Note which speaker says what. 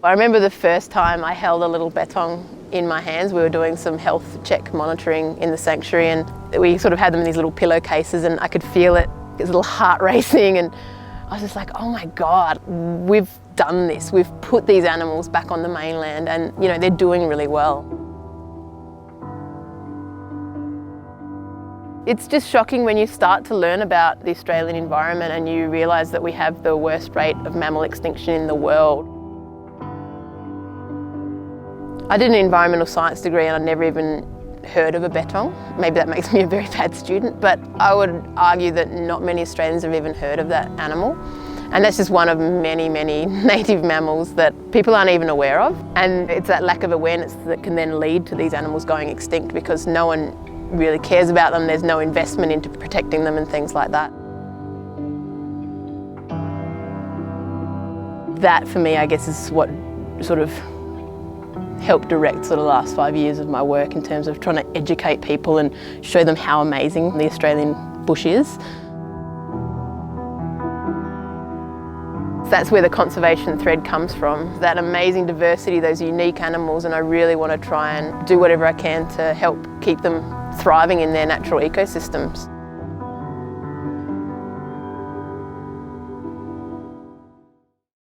Speaker 1: I remember the first time I held a little bettong in my hands. We were doing some health check monitoring in the sanctuary, and we sort of had them in these little pillowcases, and I could feel it, his little heart racing, and I was just like, oh my God, we've done this. We've put these animals back on the mainland, and you know, they're doing really well. It's just shocking when you start to learn about the Australian environment and you realise that we have the worst rate of mammal extinction in the world. I did an environmental science degree and I'd never even heard of a bettong. Maybe that makes me a very bad student, but I would argue that not many Australians have even heard of that animal. And that's just one of many, many native mammals that people aren't even aware of. And it's that lack of awareness that can then lead to these animals going extinct because no one really cares about them, there's no investment into protecting them and things like that. That for me, I guess, is what sort of helped direct sort of the last 5 years of my work in terms of trying to educate people and show them how amazing the Australian bush is. That's where the conservation thread comes from, that amazing diversity, those unique animals, and I really want to try and do whatever I can to help keep them thriving in their natural ecosystems.